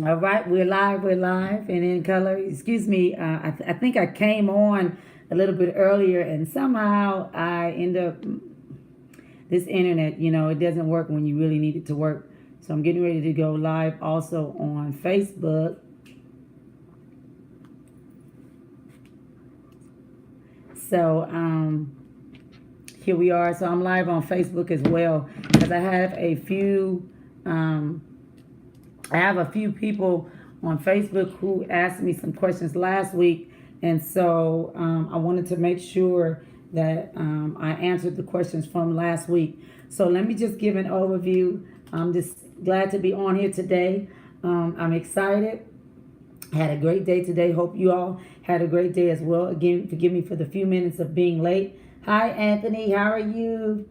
All right, we're live and in color. Excuse me, I think I came on a little bit earlier and somehow I end up, this internet, it doesn't work when you really need it to work. So I'm getting ready to go live also on Facebook. So here we are. So I'm live on Facebook as well because I have a few people on Facebook who asked me some questions last week, and so I wanted to make sure that I answered the questions from last week. So let me just give an overview. I'm just glad to be on here today. I'm excited. Had a great day today. Hope you all had a great day as well. Again, forgive me for the few minutes of being late. Hi, Anthony. How are you?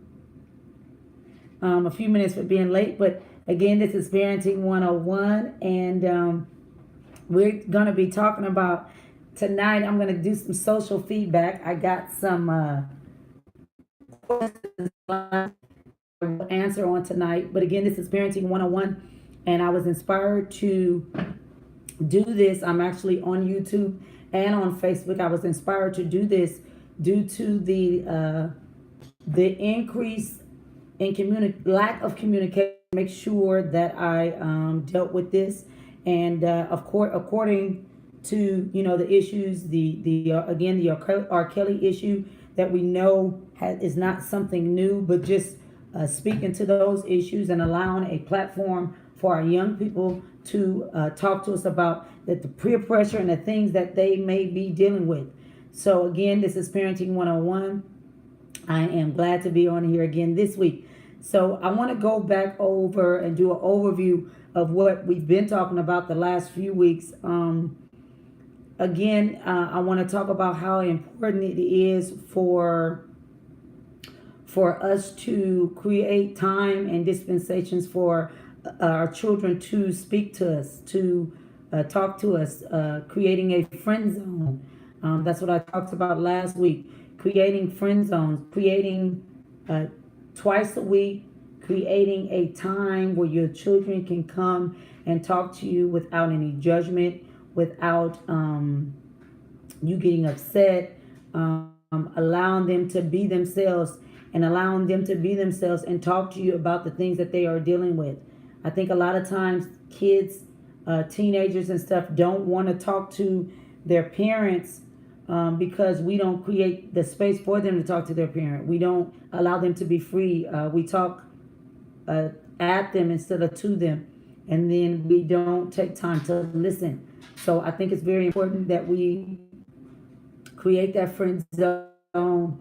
A few minutes for being late, but again, this is Parenting 101, and we're going to be talking about tonight. I'm going to do some social feedback. I got some questions I will answer on tonight, but again, this is Parenting 101, and I was inspired to do this. I'm actually on YouTube and on Facebook. I was inspired to do this due to the increase in lack of communication. Make sure that I dealt with this, and of course, according to the issues, the again the R. Kelly issue that we know is not something new, but just speaking to those issues and allowing a platform for our young people to talk to us about the peer pressure and the things that they may be dealing with. So again, this is Parenting 101. I am glad to be on here again this week. So I want to go back over and do an overview of what we've been talking about the last few weeks. Again, I want to talk about how important it is for us to create time and dispensations for our children to speak to us, to talk to us, creating a friend zone. That's what I talked about last week. Creating friend zones, creating twice a week, creating a time where your children can come and talk to you without any judgment, without you getting upset, allowing them to be themselves and talk to you about the things that they are dealing with. I think a lot of times kids, teenagers and stuff don't want to talk to their parents because we don't create the space for them to talk to their parent. We don't allow them to be free. We talk at them instead of to them, and then we don't take time to listen. So I think it's very important that we create that friend zone,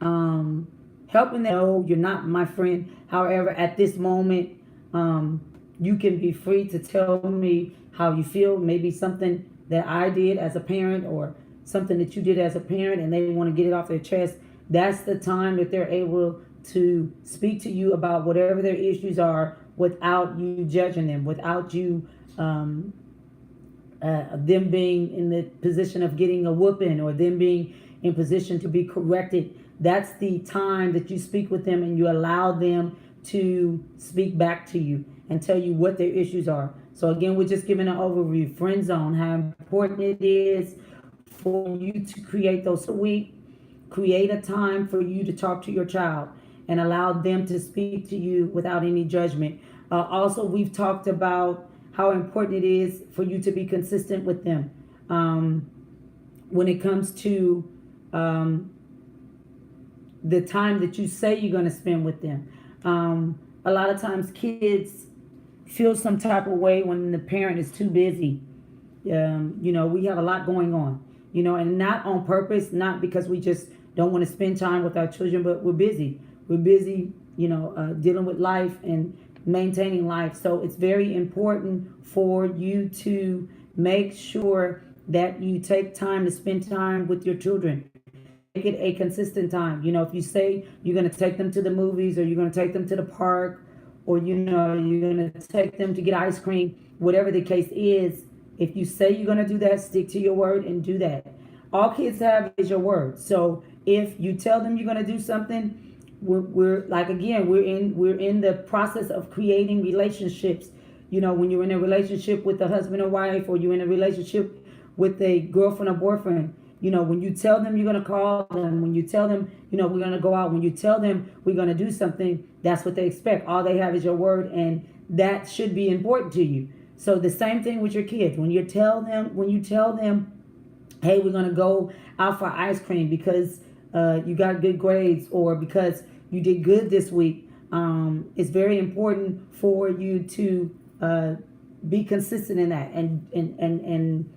helping them know you're not my friend. However, at this moment, you can be free to tell me how you feel. Maybe something that I did as a parent or something that you did as a parent and they want to get it off their chest. That's the time that they're able to speak to you about whatever their issues are without you judging them, without you them being in the position of getting a whooping or them being in position to be corrected. That's the time that you speak with them and you allow them to speak back to you and tell you what their issues are. So again, we're just giving an overview. Friend zone, how important it is for you to create those a week. Create a time for you to talk to your child and allow them to speak to you without any judgment. Also, we've talked about how important it is for you to be consistent with them when it comes to the time that you say you're going to spend with them. A lot of times kids feel some type of way when the parent is too busy. We have a lot going on, and not on purpose, not because we just don't want to spend time with our children, but we're busy. We're busy, dealing with life and maintaining life. So it's very important for you to make sure that you take time to spend time with your children. Make it a consistent time. If you say you're going to take them to the movies or you're going to take them to the park or, you're going to take them to get ice cream, whatever the case is, if you say you're going to do that, stick to your word and do that. All kids have is your word. So if you tell them you're going to do something, we're in the process of creating relationships. when you're in a relationship with a husband or wife, or you're in a relationship with a girlfriend or boyfriend, when you tell them you're going to call them, when you tell them, we're going to go out, when you tell them we're going to do something, that's what they expect. All they have is your word, and that should be important to you. So the same thing with your kids. When you tell them, hey, we're going to go out for ice cream because you got good grades, or because you did good this week, it's very important for you to be consistent in that, and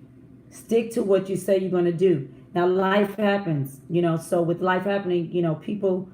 stick to what you say you're going to do. Now, life happens, so with life happening, people,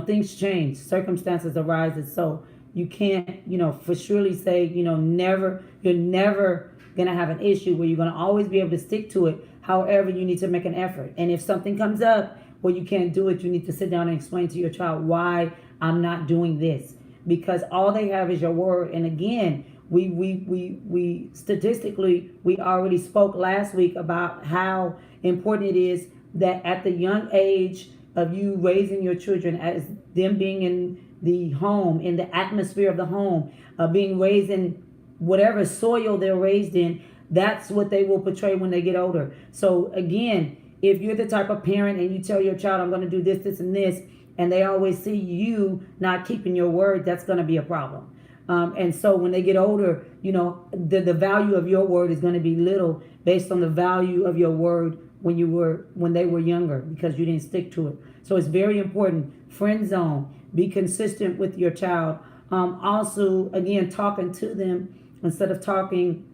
things change, circumstances arise. So you can't, for surely say, you're never going to have an issue where you're going to always be able to stick to it. However, you need to make an effort. And if something comes up where you can't do it, you need to sit down and explain to your child why I'm not doing this. Because all they have is your word. And again, we statistically, we already spoke last week about how important it is that at the young age of you raising your children, as them being in the home, in the atmosphere of the home, being raised in whatever soil they're raised in, that's what they will portray when they get older. So again, if you're the type of parent and you tell your child, I'm going to do this, this, and this, and they always see you not keeping your word, that's going to be a problem. And so when they get older, the value of your word is going to be little based on the value of your word when they were younger, because you didn't stick to it. So it's very important. Friend zone. Be consistent with your child. Also, again, talking to them instead of talking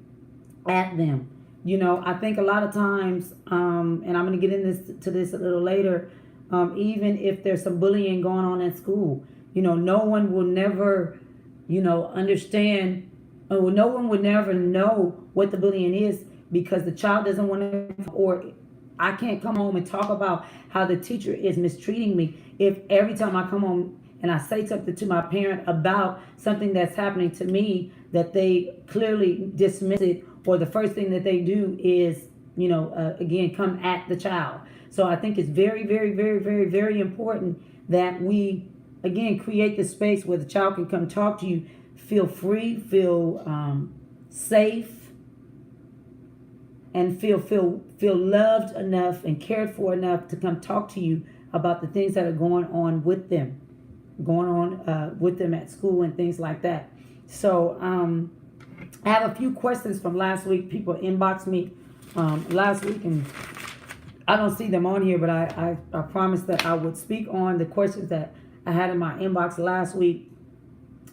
at them. I think a lot of times, and I'm going to get into this a little later, even if there's some bullying going on at school, no one will never understand, or no one would never know what the bullying is, because the child doesn't want to, or I can't come home and talk about how the teacher is mistreating me if every time I come home and I say something to my parent about something that's happening to me, that they clearly dismiss it, or the first thing that they do is, again, come at the child. So I think it's very, very, very, very, very important that we, again, create the space where the child can come talk to you, feel free, feel safe, and feel loved enough and cared for enough to come talk to you about the things that are going on with them at school and things like that. So I have a few questions from last week. People inboxed me last week, and I don't see them on here, but I promised that I would speak on the questions that I had in my inbox last week.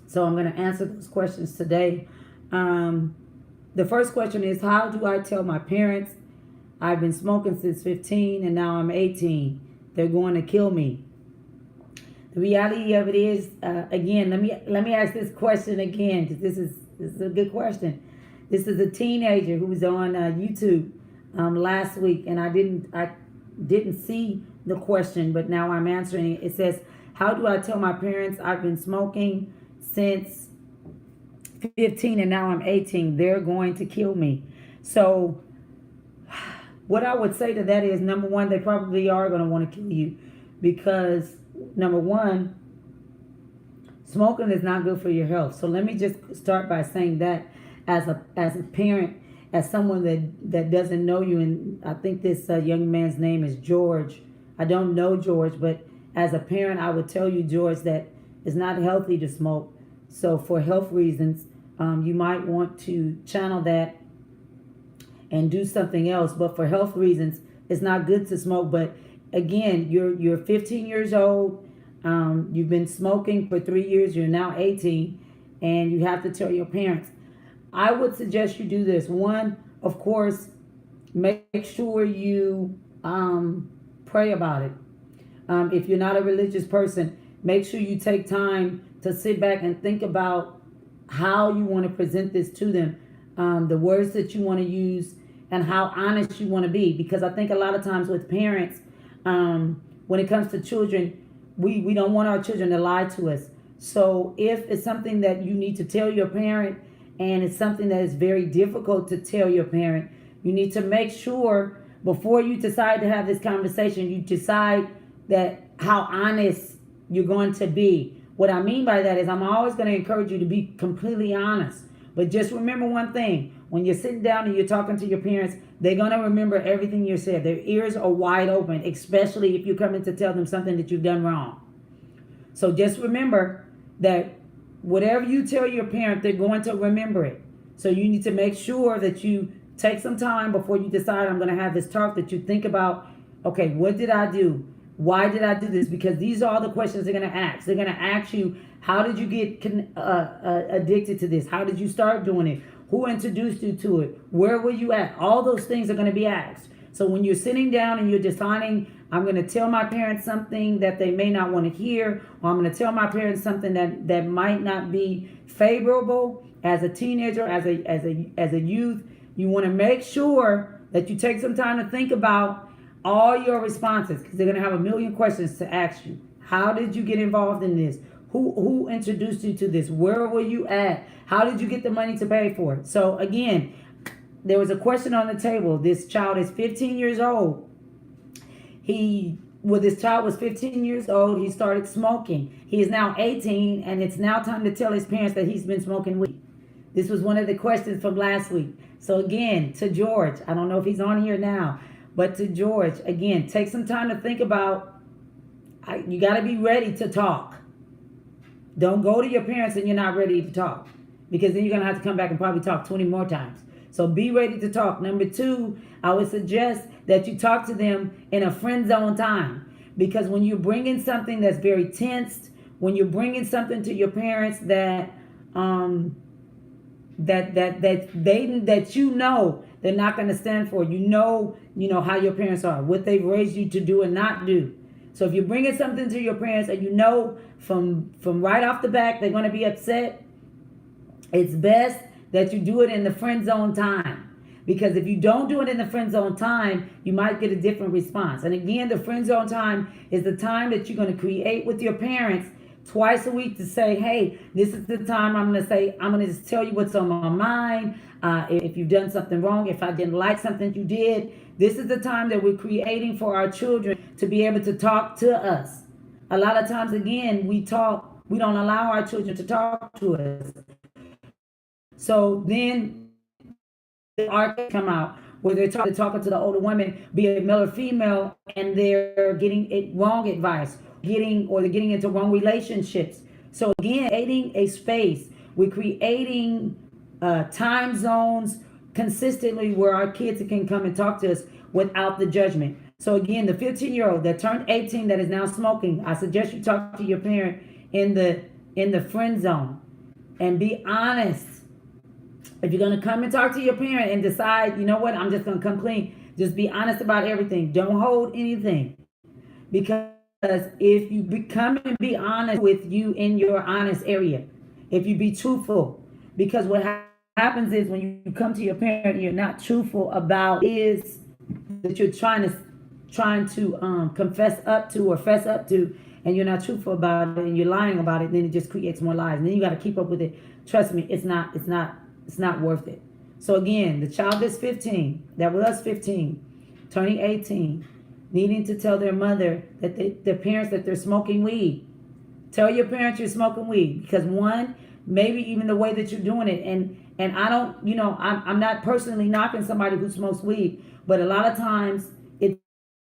So I'm going to answer those questions today. The first question is, how do I tell my parents I've been smoking since 15 and now I'm 18? They're going to kill me. The reality of it is, again, let me ask this question again, because this is a good question. This is a teenager who was on YouTube last week, and I didn't see the question, but now I'm answering it. It says, how do I tell my parents I've been smoking since 15 and now I'm 18? They're going to kill me. So what I would say to that is, number one, they probably are going to want to kill you, because number one, smoking is not good for your health. So let me just start by saying that as a parent, as someone that doesn't know you, and I think this young man's name is George. I don't know George, but as a parent, I would tell you, George, that it's not healthy to smoke. So for health reasons, you might want to channel that and do something else. But for health reasons, it's not good to smoke. But again, you're 15 years old. You've been smoking for 3 years. You're now 18, and you have to tell your parents. I would suggest you do this. One, of course, make sure you pray about it. If you're not a religious person, make sure you take time to sit back and think about how you want to present this to them, the words that you want to use, and how honest you want to be. Because I think a lot of times with parents, when it comes to children, we don't want our children to lie to us. So if it's something that you need to tell your parent, and it's something that is very difficult to tell your parent, you need to make sure before you decide to have this conversation, you decide that how honest you're going to be. What I mean by that is, I'm always going to encourage you to be completely honest But just remember one thing. When you're sitting down and you're talking to your parents, they're going to remember everything you said. Their ears are wide open, especially if you're coming to tell them something that you've done wrong. So just remember that whatever you tell your parent, they're going to remember it. So you need to make sure that you take some time before you decide I'm going to have this talk, that you think about, okay, what did I do? Why did I do this? Because these are all the questions they're going to ask. They're going to ask you, how did you get addicted to this? How did you start doing it? Who introduced you to it? Where were you at? All those things are going to be asked. So when you're sitting down and you're deciding, I'm going to tell my parents something that they may not want to hear, or I'm going to tell my parents something that might not be favorable as a teenager, as a youth, you want to make sure that you take some time to think about all your responses, because they're going to have a million questions to ask you. How did you get involved in this? Who introduced you to this? Where were you at? How did you get the money to pay for it? So again, there was a question on the table. This child is 15 years old. This child was 15 years old, he started smoking. He is now 18, and it's now time to tell his parents that he's been smoking weed. This was one of the questions from last week. So again, to George, I don't know if he's on here now, but to George, again, take some time to think about, you got to be ready to talk. Don't go to your parents and you're not ready to talk, because then you're going to have to come back and probably talk 20 more times. So be ready to talk. Number two, I would suggest that you talk to them in a friend zone time, because when you're bringing something that's very tensed, when you're bringing something to your parents that you know they're not going to stand for, you know how your parents are, what they've raised you to do and not do. So if you're bringing something to your parents and you know from right off the back they're going to be upset, it's best that you do it in the friend zone time. Because if you don't do it in the friend zone time, you might get a different response. And again, the friend zone time is the time that you're going to create with your parents twice a week to say, hey, this is the time I'm going to just tell you what's on my mind. If you've done something wrong, if I didn't like something you did, this is the time that we're creating for our children to be able to talk to us. A lot of times, again, we don't allow our children to talk to us. So then the arc come out where they're talking to the older women, be it male or female, and they're getting wrong advice, they're getting into wrong relationships. So again, creating a space, we're creating time zones consistently where our kids can come and talk to us without the judgment. So again, the 15-year-old that turned 18 that is now smoking, I suggest you talk to your parent in the friend zone and be honest. If you're going to come and talk to your parent and decide, you know what, I'm just going to come clean, just be honest about everything. Don't hold anything. Because if you come and be honest with you in your honest area, if you be truthful, because what happens is when you come to your parent and you're not truthful about is that you're trying to confess up to or fess up to, and you're not truthful about it and you're lying about it, then it just creates more lies. And then you got to keep up with it. Trust me, it's not worth it. So again, the child is 15, that was 15, turning 18, needing to tell their mother that their parents that they're smoking weed. Tell your parents you're smoking weed, because one, maybe even the way that you're doing it, and I don't, I'm not personally knocking somebody who smokes weed, but a lot of times it's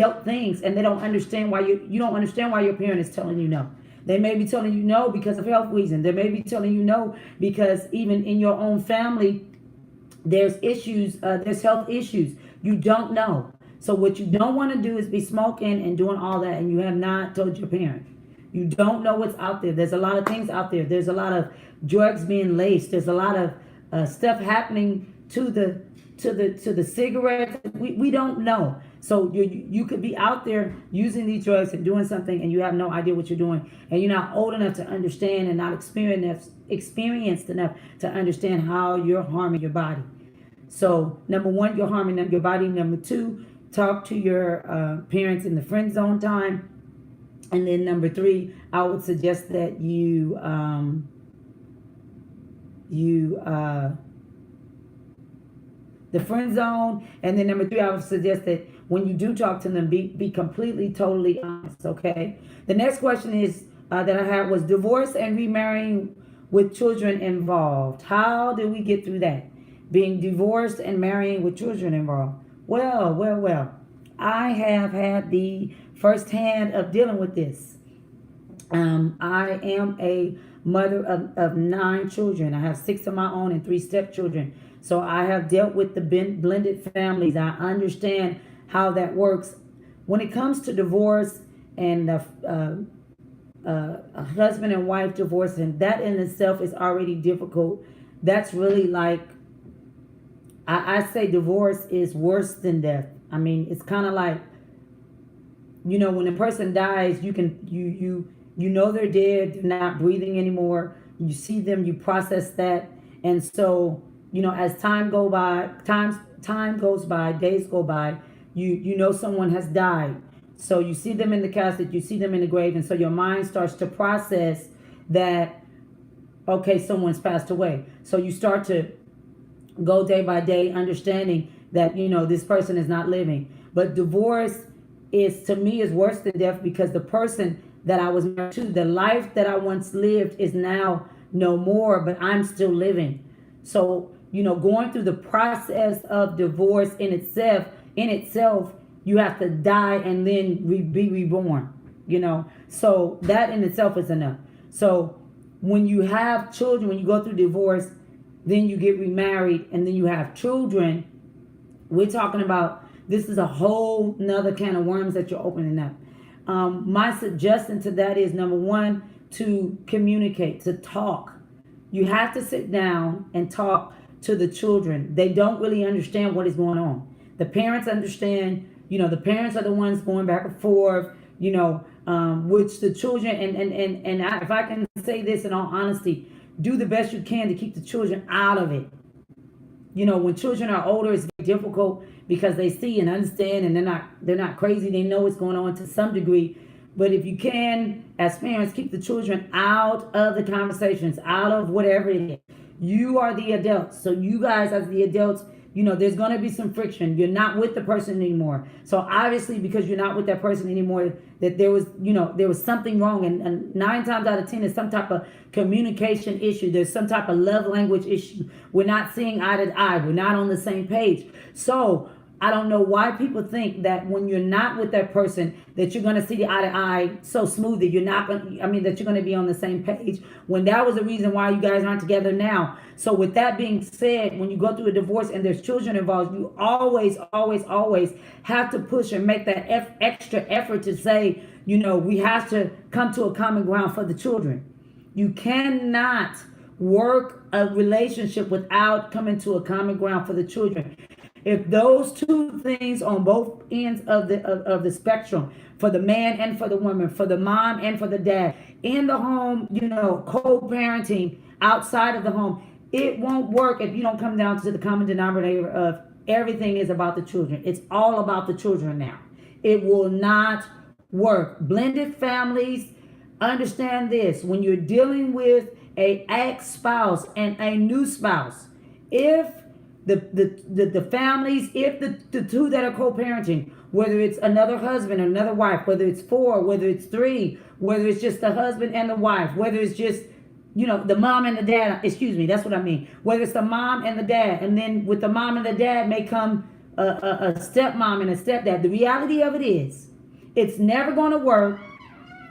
health things, and they don't understand why you don't understand why your parent is telling you no. They may be telling you no because of health reasons. They may be telling you no because even in your own family, there's issues, there's health issues. You don't know. So what you don't want to do is be smoking and doing all that, and you have not told your parent. You don't know what's out there. There's a lot of things out there. There's a lot of drugs being laced. There's a lot of stuff happening to the cigarettes. We don't know. So you could be out there using these drugs and doing something, and you have no idea what you're doing, and you're not old enough to understand and not experienced enough to understand how you're harming your body. So number one, you're harming your body. Number two, talk to your parents in the friend zone time. And then number three, I would suggest that you the friend zone. And then number three, I would suggest that when you do talk to them, be completely, totally honest, okay? The next question is that I had was divorce and remarrying with children involved. How did we get through that? Being divorced and marrying with children involved. Well. I have had the first hand of dealing with this. I am a mother of 9 children. I have 6 of my own and 3 stepchildren. So I have dealt with the blended families. I understand how that works. When it comes to divorce and a husband and wife divorcing, that in itself is already difficult. That's really like, I say divorce is worse than death. I mean, it's kind of like, when a person dies, you know they're dead, they're not breathing anymore. You see them, you process that, and so as time goes by, days go by, you know someone has died. So you see them in the casket, you see them in the grave, and so your mind starts to process that, okay, someone's passed away. So you start to go day by day, understanding that this person is not living. But divorce to me is worse than death, because the person that I was married to, the life that I once lived, is now no more, but I'm still living. So going through the process of divorce in itself, you have to die and then be reborn. So that in itself is enough. So when you have children, when you go through divorce, then you get remarried, and then you have children. We're talking about, this is a whole nother can of worms that you're opening up. My suggestion to that is, number one, to communicate, to talk. You have to sit down and talk to the children. They don't really understand what is going on. The parents understand, the parents are the ones going back and forth, which the children, and if I can say this in all honesty, do the best you can to keep the children out of it. When children are older, it's very difficult because they see and understand, and they're not crazy. They know what's going on to some degree. But if you can, as parents, keep the children out of the conversations, out of whatever it is. You are the adults. So you guys, as the adults, there's going to be some friction. You're not with the person anymore. So obviously, because you're not with that person anymore, that there was something wrong. And 9 times out of 10 is some type of communication issue. There's some type of love language issue. We're not seeing eye to eye. We're not on the same page. So I don't know why people think that when you're not with that person, that you're going to see eye to eye so smoothly. You're not going to, that you're going to be on the same page, when that was the reason why you guys aren't together now. So with that being said, when you go through a divorce and there's children involved, you always have to push and make that extra effort to say, we have to come to a common ground for the children. You cannot work a relationship without coming to a common ground for the children. If those two things on both ends of the spectrum, for the man and for the woman, for the mom and for the dad, in the home, co-parenting, outside of the home, it won't work if you don't come down to the common denominator of everything is about the children. It's all about the children now. It will not work. Blended families, understand this. When you're dealing with a ex-spouse and a new spouse, if the families, if the two that are co-parenting, whether it's another husband or another wife, whether it's 4, whether it's 3, whether it's just the husband and the wife, whether it's just, the mom and the dad, that's what I mean. Whether it's the mom and the dad, and then with the mom and the dad may come a stepmom and a stepdad. The reality of it is, it's never going to work.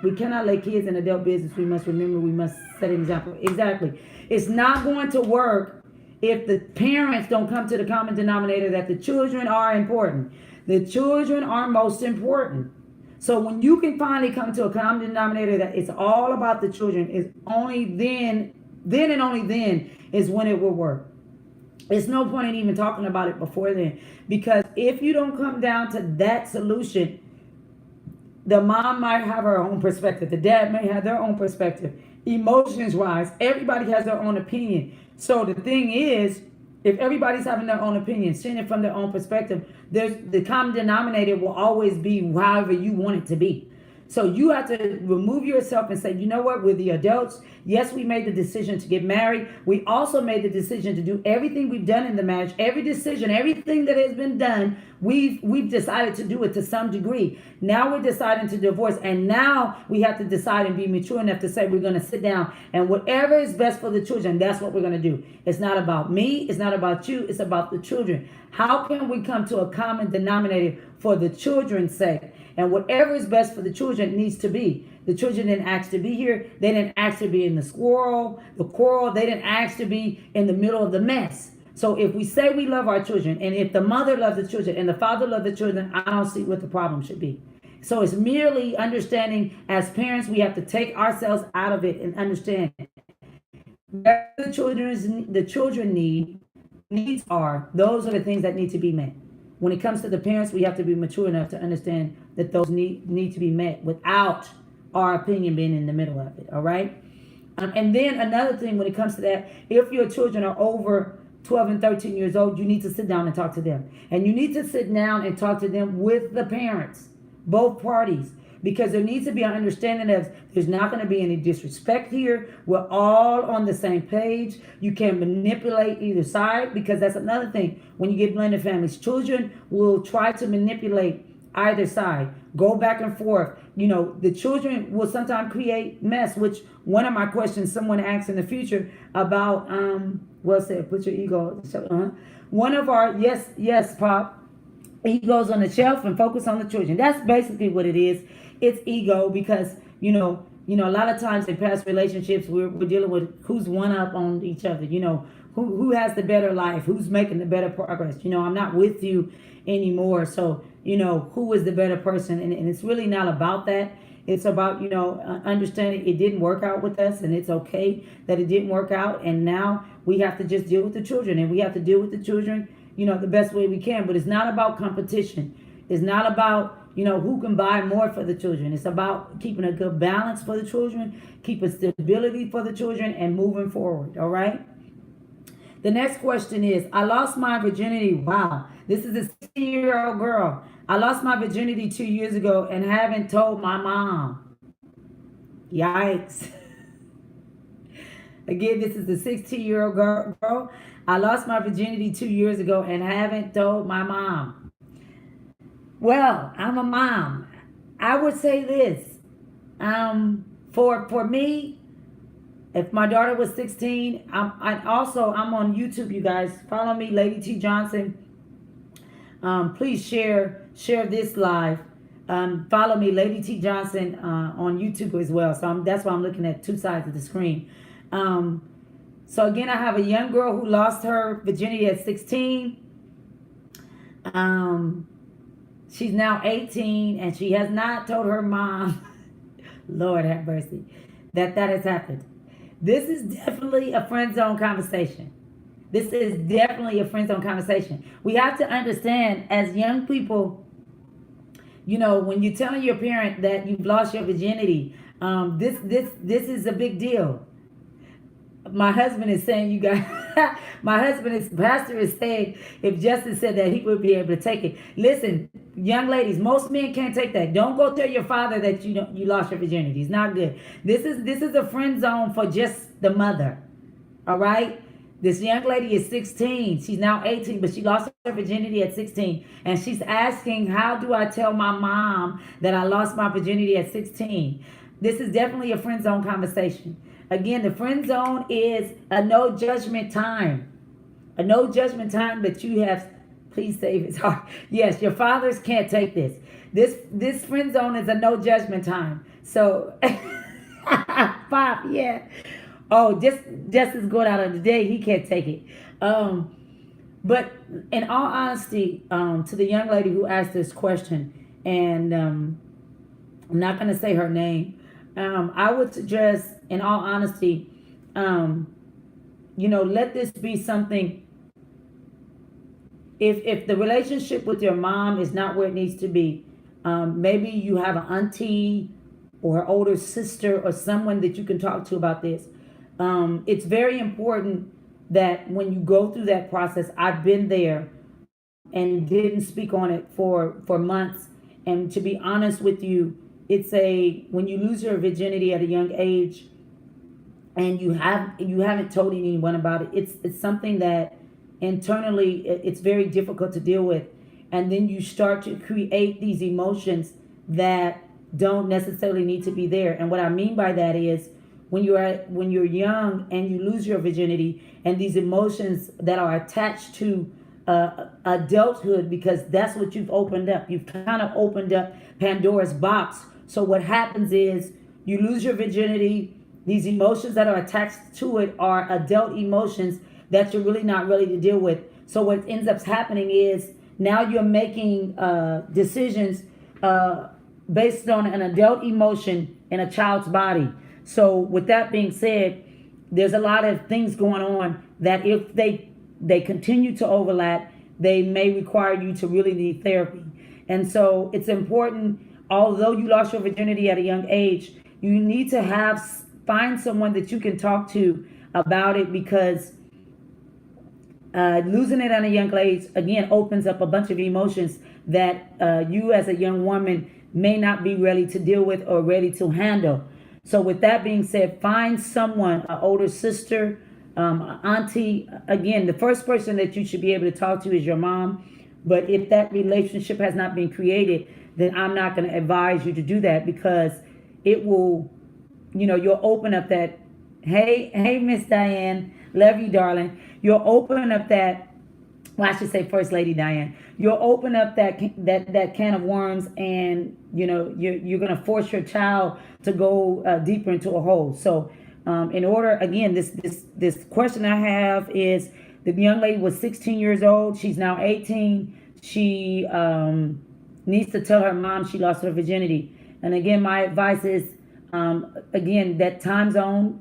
We cannot let kids in adult business. We must remember, we must set an example. Exactly. It's not going to work if the parents don't come to the common denominator that the children are important. The children are most important. So when you can finally come to a common denominator that it's all about the children, it's only then and only then is when it will work. It's no point in even talking about it before then, because if you don't come down to that solution, the mom might have her own perspective. The dad may have their own perspective. Emotions wise, everybody has their own opinion. So the thing is, if everybody's having their own opinion, seeing it from their own perspective, the common denominator will always be however you want it to be. So you have to remove yourself and say, you know what, we're the adults. Yes, we made the decision to get married. We also made the decision to do everything we've done in the marriage, every decision, everything that has been done, we've decided to do it to some degree. Now we're deciding to divorce, and now we have to decide and be mature enough to say we're going to sit down and whatever is best for the children, that's what we're going to do. It's not about me, it's not about you, it's about the children. How can we come to a common denominator for the children's sake? And whatever is best for the children needs to be. The children didn't ask to be here. They didn't ask to be in the quarrel. They didn't ask to be in the middle of the mess. So if we say we love our children, and if the mother loves the children and the father loves the children, I don't see what the problem should be. So it's merely understanding as parents, we have to take ourselves out of it and understand what the children needs are. Those are the things that need to be met. When it comes to the parents, we have to be mature enough to understand that those need to be met without our opinion being in the middle of it, all right? And then another thing when it comes to that, if your children are over 12 and 13 years old, you need to sit down and talk to them. And you need to sit down and talk to them with the parents, both parties, because there needs to be an understanding of there's not going to be any disrespect here. We're all on the same page. You can't manipulate either side, because that's another thing. When you get blended families, children will try to manipulate either side, go back and forth. You know, the children will sometimes create mess, which one of my questions someone asks in the future about, what's it? Put your ego. One of our, yes, Pop, egos on the shelf and focus on the children. That's basically what it is. It's ego because, you know, a lot of times in past relationships, we're dealing with who's one up on each other, you know, who has the better life, who's making the better progress. You know, I'm not with you anymore. So, you know, who is the better person? And it's really not about that. It's about, you know, understanding it didn't work out with us, and it's okay that it didn't work out. And now we have to just deal with the children, and we have to deal with the children, you know, the best way we can. But it's not about competition. It's not about, you know, who can buy more for the children. It's about keeping a good balance for the children, keeping stability for the children, and moving forward. All right. The next question is, I lost my virginity. Wow. This is a 16-year-old girl. I lost my virginity 2 years ago and haven't told my mom. Yikes. Again, this is the 16-year-old girl. I lost my virginity 2 years ago and haven't told my mom. Well, I'm a mom. I would say this. For me, if my daughter was 16, I'm on YouTube, you guys. Follow me, Lady T Johnson. Please share this live. Follow me, Lady T Johnson, on YouTube as well. So that's why I'm looking at two sides of the screen. So again, I have a young girl who lost her virginity at 16. She's now 18, and she has not told her mom, Lord have mercy, that has happened. This is definitely a friend zone conversation. This is definitely a friend zone conversation. We have to understand as young people, you know, when you're telling your parent that you've lost your virginity, this is a big deal. My husband is saying, you guys, pastor is saying, if Justin said that, he would be able to take it. Listen, young ladies, most men can't take that. Don't go tell your father that you lost your virginity. It's not good. This is a friend zone for just the mother. All right? This young lady is 16. She's now 18, but she lost her virginity at 16. And she's asking, how do I tell my mom that I lost my virginity at 16? This is definitely a friend zone conversation. Again, the friend zone is a no judgment time. A no judgment time that you have. Please save his heart. Yes, your fathers can't take this. This friend zone is a no judgment time. So, Pop, yeah. Oh, just is going out of the day. He can't take it. But in all honesty, to the young lady who asked this question, and I'm not going to say her name, I would suggest, in all honesty, let this be something. If the relationship with your mom is not where it needs to be, maybe you have an auntie or older sister or someone that you can talk to about this. It's very important that when you go through that process, I've been there and didn't speak on it for months. And to be honest with you, when you lose your virginity at a young age, and you haven't told anyone about it, it's something that internally it's very difficult to deal with. And then you start to create these emotions that don't necessarily need to be there. And what I mean by that is, when you're young and you lose your virginity, and these emotions that are attached to adulthood, because that's what you've opened up. You've kind of opened up Pandora's box. So what happens is, you lose your virginity. These emotions that are attached to it are adult emotions that you're really not ready to deal with. So what ends up happening is, now you're making decisions based on an adult emotion in a child's body. So with that being said, there's a lot of things going on that if they continue to overlap, they may require you to really need therapy. And so it's important, although you lost your virginity at a young age, you need to find someone that you can talk to about it, because losing it at a young age, again, opens up a bunch of emotions that you as a young woman may not be ready to deal with or ready to handle. So with that being said, find someone, an older sister, auntie. Again, the first person that you should be able to talk to is your mom. But if that relationship has not been created, then I'm not going to advise you to do that, because it will, you'll open up that, hey, Miss Diane, love you, darling. You'll open up that, well, I should say First Lady Diane. You'll open up that can of worms, and you're going to force your child to go deeper into a hole. So, in order, again, this question I have is, the young lady was 16 years old. She's now 18. She needs to tell her mom she lost her virginity. And again, my advice is, again, that time zone,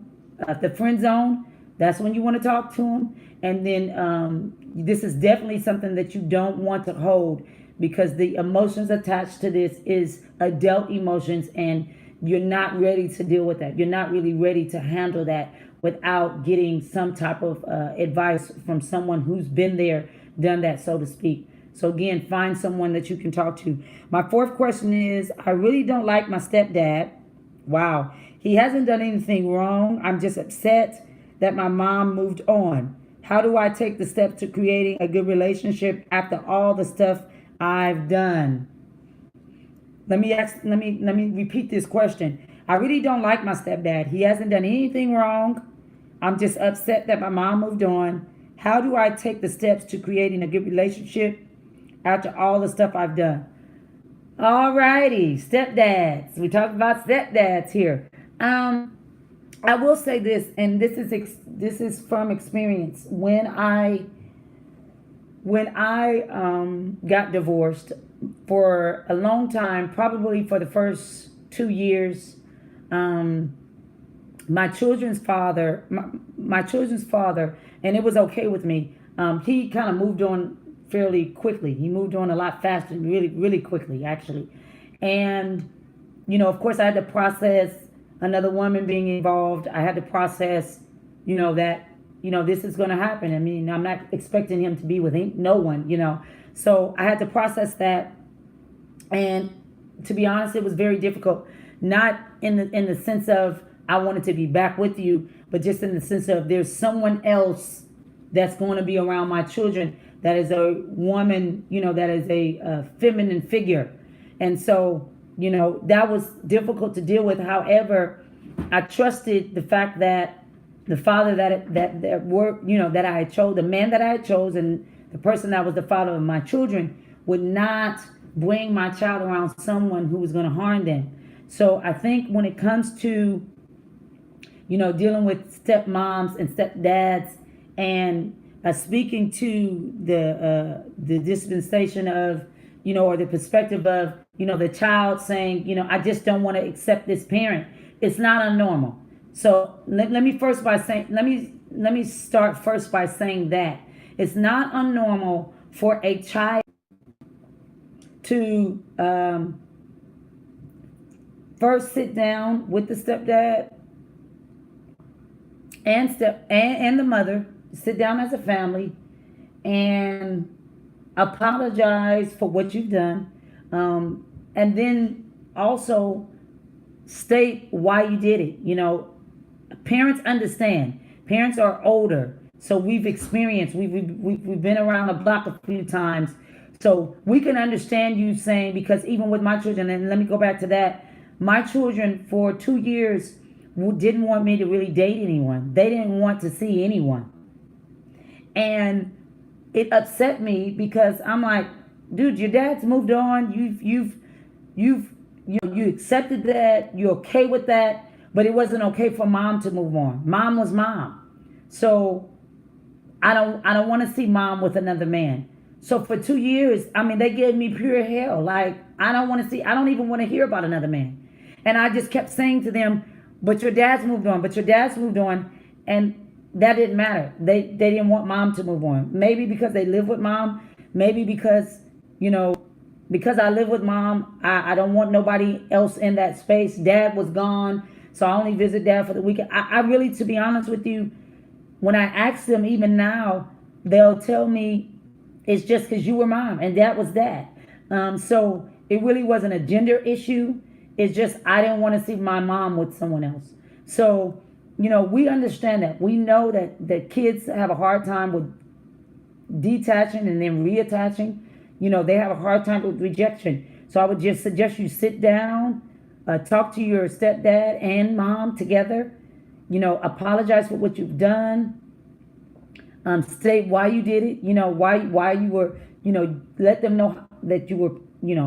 the friend zone, that's when you want to talk to them. And then this is definitely something that you don't want to hold, because the emotions attached to this is adult emotions, and you're not ready to deal with that. You're not really ready to handle that without getting some type of advice from someone who's been there, done that, so to speak. So again, find someone that you can talk to. My fourth question is, I really don't like my stepdad. Wow. He hasn't done anything wrong. I'm just upset that my mom moved on. How do I take the steps to creating a good relationship after all the stuff I've done? Let me repeat this question. I really don't like my stepdad. He hasn't done anything wrong. I'm just upset that my mom moved on. How do I take the steps to creating a good relationship after all the stuff I've done? All righty, stepdads. We talk about stepdads here. I will say this, and this is from experience. When I got divorced, for a long time, probably for the first 2 years, my children's father, and it was okay with me. He kind of moved on fairly quickly. He moved on a lot faster, really, really quickly, actually. And, of course, I had to process another woman being involved. I had to process, that, this is going to happen. I mean, I'm not expecting him to be with no one, So I had to process that. And to be honest, it was very difficult. Not in the sense of I wanted to be back with you, but just in the sense of there's someone else that's going to be around my children that is a woman, that is a feminine figure. And so, that was difficult to deal with. However, I trusted the fact that the father that worked, that I had chose, the man that I had chosen, the person that was the father of my children, would not bring my child around someone who was going to harm them. So I think when it comes to, dealing with stepmoms and stepdads, and speaking to the dispensation of, or the perspective of, the child saying, I just don't want to accept this parent. It's not unnormal. So let me start first by saying that it's not unnormal for a child to first sit down with the stepdad and the mother, sit down as a family and apologize for what you've done, and then also state why you did it. Parents understand. Parents are older, so we've experienced. We've been around the block a few times, so we can understand you saying, because even with my children, and let me go back to that. My children for 2 years didn't want me to really date anyone. They didn't want to see anyone, and it upset me because I'm like, dude, your dad's moved on. You accepted that. You're okay with that, but it wasn't okay for mom to move on. Mom was mom, so I don't want to see mom with another man. So for 2 years, I mean, they gave me pure hell. Like, I don't want to see. I don't even want to hear about another man. And I just kept saying to them, but your dad's moved on. But your dad's moved on, and that didn't matter. They didn't want mom to move on. Maybe because they live with mom. Maybe because you know because I live with mom, I don't want nobody else in that space. Dad was gone, so I only visit dad for the weekend. I really, to be honest with you, when I ask them, even now, they'll tell me it's just because you were mom and that was that. So it really wasn't a gender issue. It's just I didn't want to see my mom with someone else. So, we understand that. We know that kids have a hard time with detaching and then reattaching. They have a hard time with rejection. So I would just suggest you sit down, talk to your stepdad and mom together, apologize for what you've done, state why you did it, why you were, let them know that you were,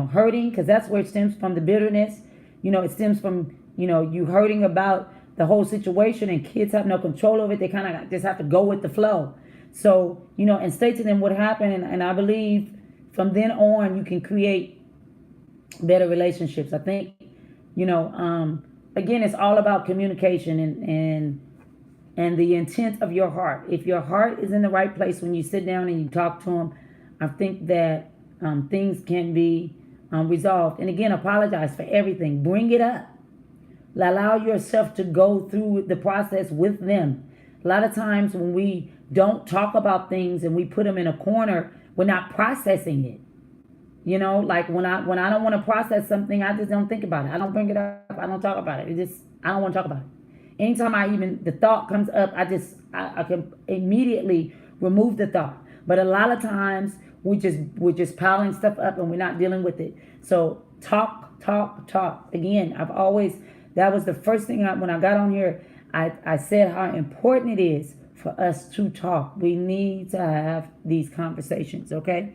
hurting, because that's where it stems from, the bitterness. It stems from, you hurting about the whole situation, and kids have no control of it. They kind of just have to go with the flow. So, and state to them what happened. And I believe from then on, you can create better relationships. I think, again, it's all about communication and the intent of your heart. If your heart is in the right place when you sit down and you talk to them, I think that things can be resolved. And again, apologize for everything. Bring it up. Allow yourself to go through the process with them. A lot of times when we don't talk about things and we put them in a corner, we're not processing it. Like when I don't want to process something, I just don't think about it. I don't bring it up. I don't talk about it. I don't want to talk about it. Anytime the thought comes up, I can immediately remove the thought. But a lot of times we're just piling stuff up and we're not dealing with it. So talk. Again, that was the first thing when I got on here, I said how important it is for us to talk. We need to have these conversations, okay?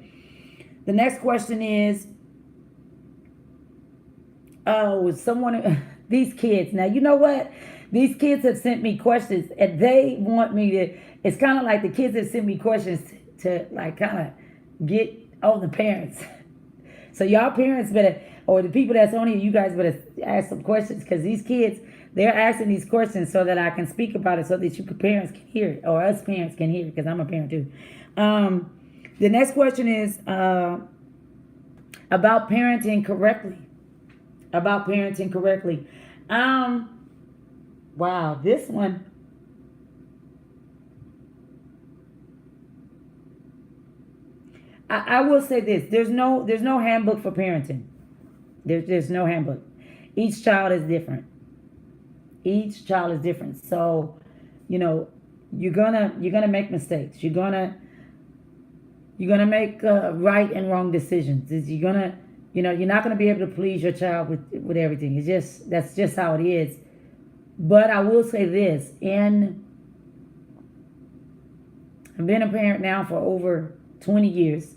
The next question is, these kids. Now, you know what? These kids have sent me questions, and they want me to, it's kind of like the kids have sent me questions to like kind of get on the parents. So y'all parents better, or the people that's on here, you guys better ask some questions, because these kids, they're asking these questions so that I can speak about it, so that you parents can hear it, or us parents can hear it, because I'm a parent too. The next question is about parenting correctly. About parenting correctly. Wow, this one. I will say this: there's no handbook for parenting. There's no handbook. Each child is different. Each child is different. So, you're gonna make mistakes. You're gonna make right and wrong decisions. You're not gonna be able to please your child with everything. That's just how it is. But I will say this: I've been a parent now for over 20 years.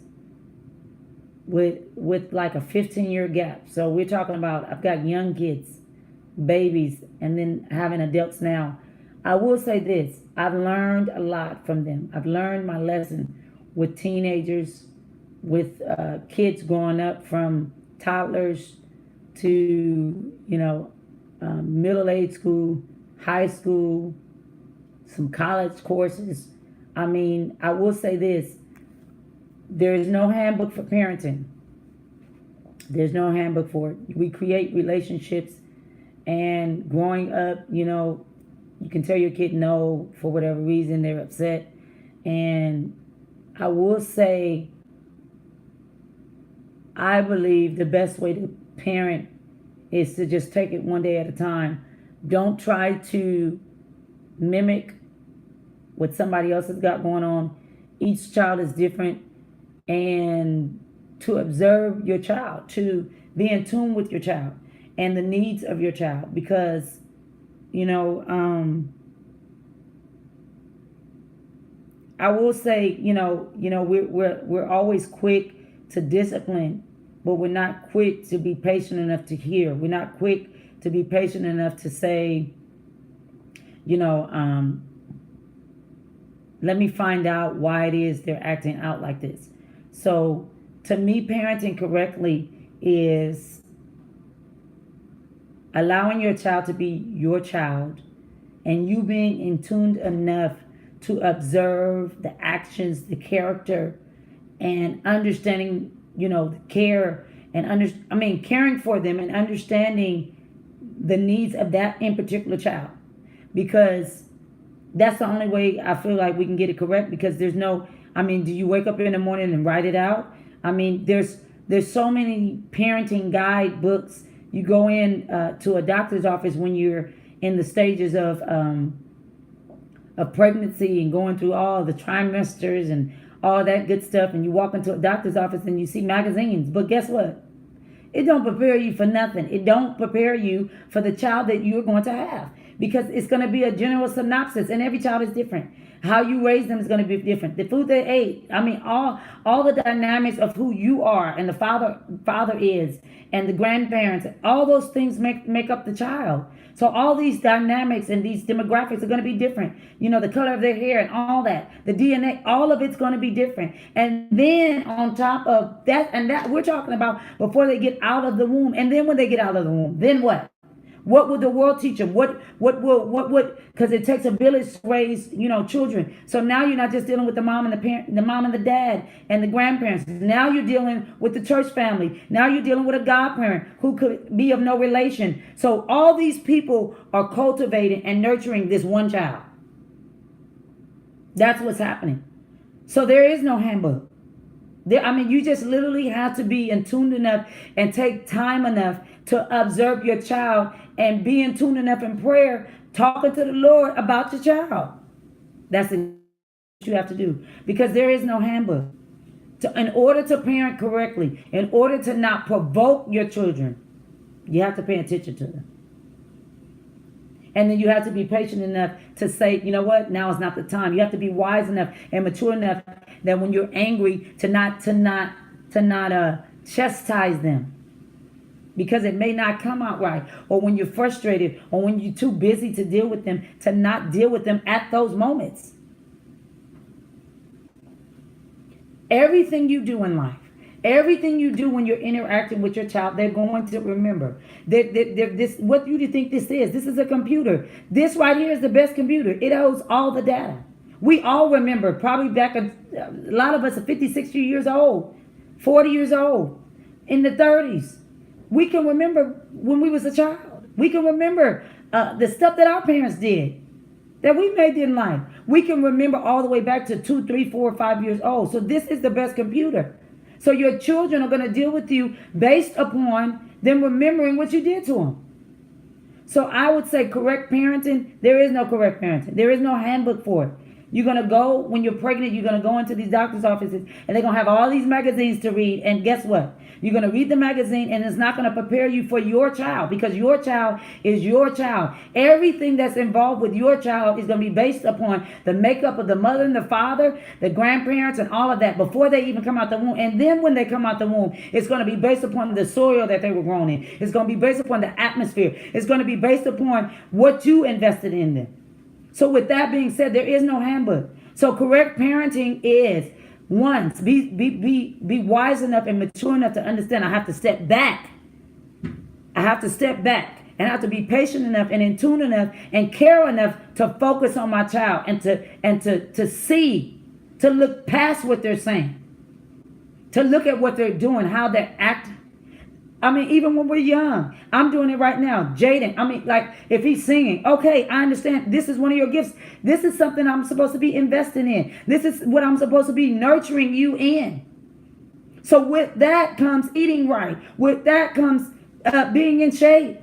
With like a 15-year gap. So we're talking about, I've got young kids, babies, and then having adults now. I will say this: I've learned a lot from them. I've learned my lesson with teenagers, with kids growing up from toddlers to middle age school, high school, some college courses. I mean, I will say this: there is no handbook for parenting. There's no handbook for it. We create relationships, and growing up, you can tell your kid no for whatever reason, they're upset. And I will say, I believe the best way to parent is to just take it one day at a time. Don't try to mimic what somebody else has got going on. Each child is different, and to observe your child, to be in tune with your child and the needs of your child, because I will say, we're always quick to discipline, but we're not quick to be patient enough to hear. We're not quick to be patient enough to say, let me find out why it is they're acting out like this. So to me, parenting correctly is allowing your child to be your child, and you being in tune enough to observe the actions, the character, and understanding, the care and caring for them and understanding the needs of that in particular child. Because that's the only way I feel like we can get it correct, because there's no, do you wake up in the morning and write it out? There's so many parenting guide books. You go in to a doctor's office when you're in the stages of pregnancy and going through all the trimesters and all that good stuff, and you walk into a doctor's office and you see magazines. But guess what? It don't prepare you for nothing. It don't prepare you for the child that you're going to have, because it's going to be a general synopsis, and every child is different. How you raise them is going to be different. The food they ate, all the dynamics of who you are and the father is, and the grandparents, all those things make up the child. So all these dynamics and these demographics are going to be different. The color of their hair and all that, the DNA, all of it's going to be different. And then on top of that, and that we're talking about before they get out of the womb. And then when they get out of the womb, then what? What would the world teach them? What would, because it takes a village to raise, children. So now you're not just dealing with the mom and the mom and the dad and the grandparents. Now you're dealing with the church family. Now you're dealing with a godparent who could be of no relation. So all these people are cultivating and nurturing this one child. That's what's happening. So there is no handbook. You just literally have to be in tune enough and take time enough to observe your child and be in tune enough in prayer, talking to the Lord about your child. That's what you have to do, because there is no handbook. In order to parent correctly, in order to not provoke your children, you have to pay attention to them. And then you have to be patient enough to say, you know what, now is not the time. You have to be wise enough and mature enough that when you're angry to not chastise them, because it may not come out right, or when you're frustrated, or when you're too busy to deal with them, to not deal with them at those moments. Everything you do in life, everything you do when you're interacting with your child, they're going to remember. What do you think this is? This is a computer. This right here is the best computer. It holds all the data. We all remember, probably back, a lot of us are 50, 60 years old, 40 years old, in the 30s. We can remember when we was a child. We can remember the stuff that our parents did, that we may didn't like. We can remember all the way back to 2, 3, 4, 5 years old. So this is the best computer. So your children are going to deal with you based upon them remembering what you did to them. So I would say correct parenting, there is no correct parenting. There is no handbook for it. You're going to go, when you're pregnant, you're going to go into these doctor's offices, and they're going to have all these magazines to read. And guess what? You're going to read the magazine, and it's not going to prepare you for your child, because your child is your child. Everything that's involved with your child is going to be based upon the makeup of the mother and the father, the grandparents, and all of that before they even come out the womb. And then when they come out the womb, it's going to be based upon the soil that they were grown in. It's going to be based upon the atmosphere. It's going to be based upon what you invested in them. So with that being said, there is no handbook. So correct parenting is, one, be wise enough and mature enough to understand I have to step back. I have to step back, and I have to be patient enough and in tune enough and care enough to focus on my child and to see, to look past what they're saying, to look at what they're doing, how they're acting. Even when we're young, I'm doing it right now. Jaden, like if he's singing, okay, I understand. This is one of your gifts. This is something I'm supposed to be investing in. This is what I'm supposed to be nurturing you in. So with that comes eating right. With that comes being in shape.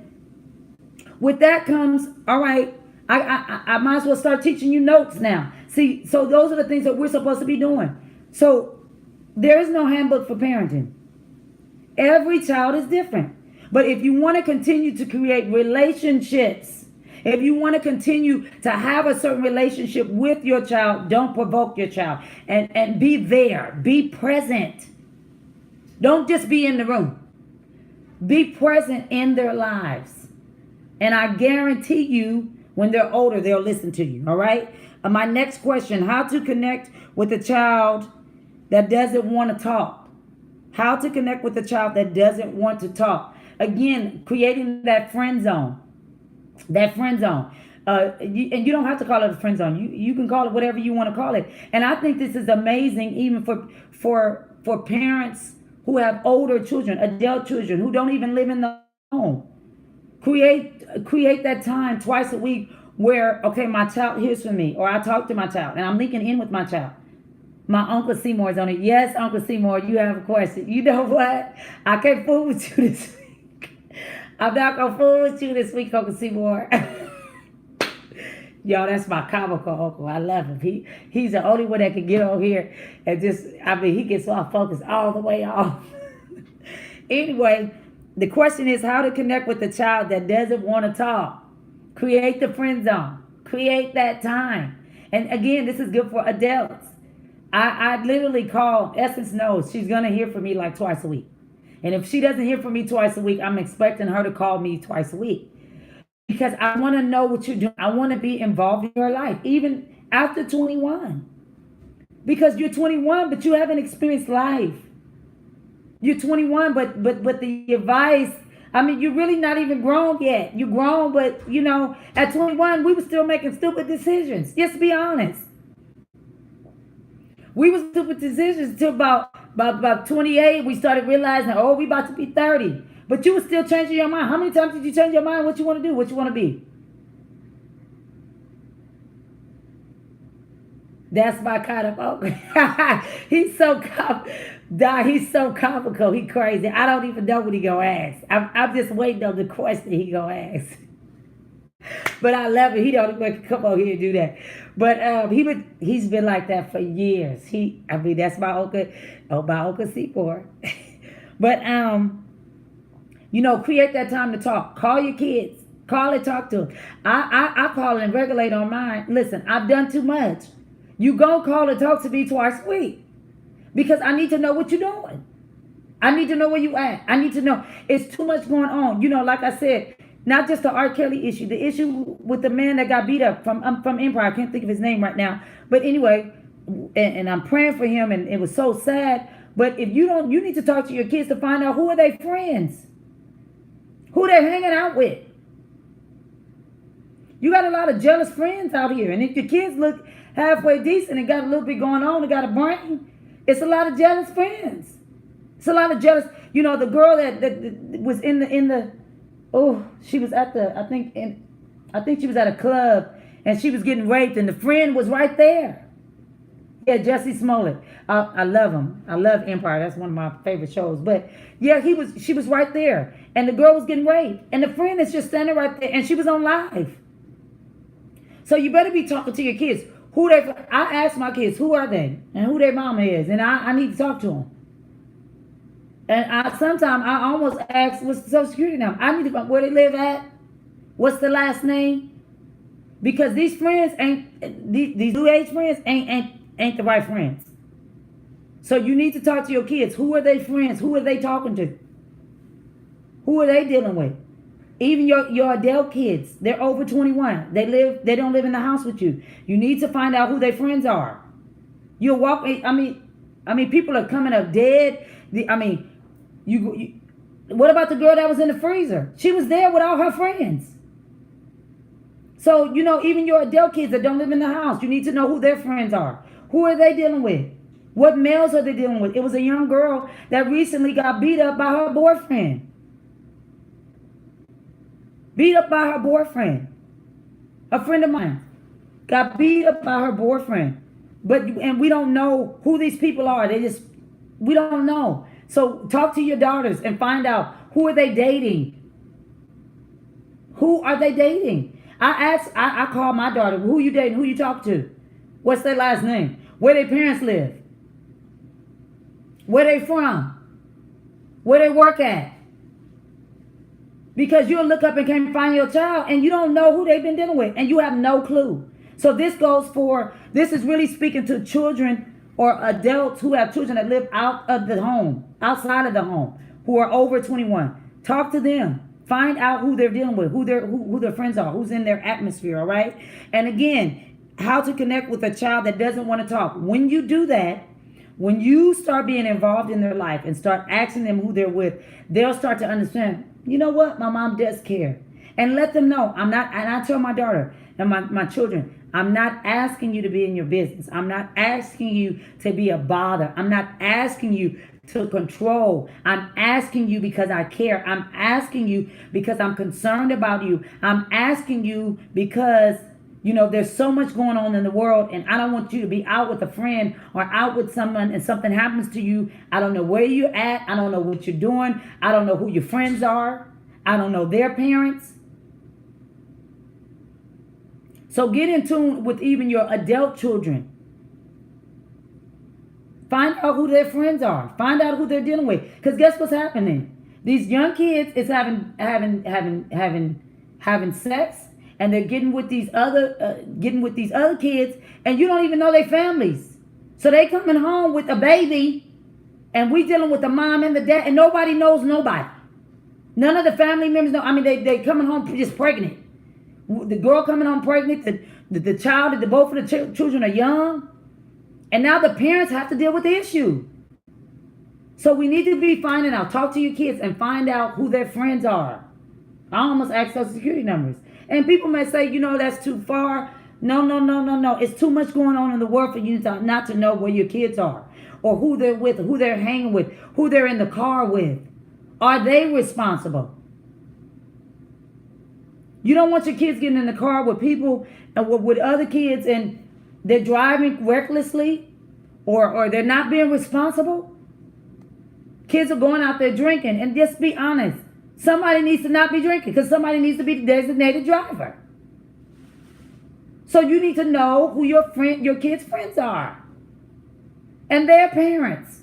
With that comes, all right, I might as well start teaching you notes now. See, so those are the things that we're supposed to be doing. So there is no handbook for parenting. Every child is different. But if you want to continue to create relationships, if you want to continue to have a certain relationship with your child, don't provoke your child. And be there. Be present. Don't just be in the room. Be present in their lives. And I guarantee you, when they're older, they'll listen to you. All right? My next question, how to connect with a child that doesn't want to talk. How to connect with a child that doesn't want to talk. Again, creating that friend zone. That friend zone. And you don't have to call it a friend zone. You can call it whatever you want to call it. And I think this is amazing even for parents who have older children, adult children, who don't even live in the home. Create that time twice a week where, okay, my child hears from me, or I talk to my child, and I'm linking in with my child. My Uncle Seymour is on it. Yes, Uncle Seymour, you have a question. You know what? I can't fool with you this week. I'm not going to fool with you this week, Uncle Seymour. Yo, that's my comical uncle. I love him. He's the only one that can get on here and just, he gets off focus all the way off. Anyway, the question is how to connect with a child that doesn't want to talk. Create the friend zone. Create that time. And again, this is good for adults. I literally call, Essence knows she's going to hear from me like twice a week. And if she doesn't hear from me twice a week, I'm expecting her to call me twice a week. Because I want to know what you're doing. I want to be involved in your life, even after 21. Because you're 21, but you haven't experienced life. You're 21, but the advice, you're really not even grown yet. You're grown, but, at 21, we were still making stupid decisions. Just be honest. We were stupid decisions until about 28. We started realizing, we about to be 30. But you were still changing your mind. How many times did you change your mind? What you want to do? What you want to be? That's my kind of uncle. He's so comical. He crazy. I don't even know what he gonna ask. I'm just waiting on the question he gonna ask. But I love it. He don't even come over here and do that. But he's been like that for years. That's my Uncle Seymour. But create that time to talk. Call your kids. Call and talk to them. I call and regulate on mine. Listen, I've done too much. You go call and talk to me twice a week. Because I need to know what you're doing. I need to know where you at. I need to know. It's too much going on. Like I said, not just the R. Kelly issue. The issue with the man that got beat up from Empire. I can't think of his name right now. But anyway, and I'm praying for him. And it was so sad. But if you don't, you need to talk to your kids to find out who are their friends. Who they're hanging out with. You got a lot of jealous friends out here. And if your kids look halfway decent and got a little bit going on and got a brain, it's a lot of jealous friends. It's a lot of jealous. The girl that was she was at I think she was at a club and she was getting raped and the friend was right there. Yeah, Jussie Smollett. I love him. I love Empire. That's one of my favorite shows. But yeah, she was right there. And the girl was getting raped. And the friend is just standing right there. And she was on live. So you better be talking to your kids. I ask my kids, who are they? And who their mama is. And I need to talk to them. And sometimes I almost ask, what's the Social Security number? I need to know where they live at. What's the last name? Because these friends these new age friends ain't the right friends. So you need to talk to your kids. Who are they friends? Who are they talking to? Who are they dealing with? Even your adult kids, they're over 21. They don't live in the house with you. You need to find out who their friends are. You're walking. People are coming up dead. What about the girl that was in the freezer? She was there with all her friends. So even your adult kids that don't live in the house, you need to know who their friends are. Who are they dealing with? What males are they dealing with? It was a young girl that recently got beat up by her boyfriend. Beat up by her boyfriend. A friend of mine got beat up by her boyfriend. And we don't know who these people are. We don't know. So talk to your daughters and find out Who are they dating? Who are they dating? I call my daughter, who you dating? Who you talk to? What's their last name? Where their parents live? Where they from? Where they work at? Because you'll look up and can't find your child and you don't know who they've been dealing with and you have no clue. So this is really speaking to children or adults who have children that live out of the home, outside of the home, who are over 21. Talk to them. Find out who they're dealing with, who their friends are, who's in their atmosphere, all right? And again, how to connect with a child that doesn't want to talk. When you do that, when you start being involved in their life and start asking them who they're with, they'll start to understand, you know what, my mom does care. And let them know, and I tell my daughter and my children, I'm not asking you to be in your business. I'm not asking you to be a bother. I'm not asking you to control. I'm asking you because I care. I'm asking you because I'm concerned about you. I'm asking you because, there's so much going on in the world and I don't want you to be out with a friend or out with someone and something happens to you. I don't know where you're at. I don't know what you're doing. I don't know who your friends are. I don't know their parents. So get in tune with even your adult children. Find out who their friends are. Find out who they're dealing with. Because guess what's happening? These young kids is having sex, and they're getting with these other kids, and you don't even know their families. So they coming home with a baby, and we dealing with the mom and the dad, and nobody knows nobody. None of the family members know. I mean, they coming home just pregnant. The girl coming home pregnant. The child, both of the children are young. And now the parents have to deal with the issue. So we need to be finding out. Talk to your kids and find out who their friends are. I almost asked Social Security numbers. And people may say, that's too far. No. It's too much going on in the world for you not to know where your kids are. Or who they're with, who they're hanging with, who they're in the car with. Are they responsible? You don't want your kids getting in the car with people and with other kids and they're driving recklessly or they're not being responsible. Kids are going out there drinking, and just be honest. Somebody needs to not be drinking because somebody needs to be the designated driver. So you need to know who your kids' friends are and their parents.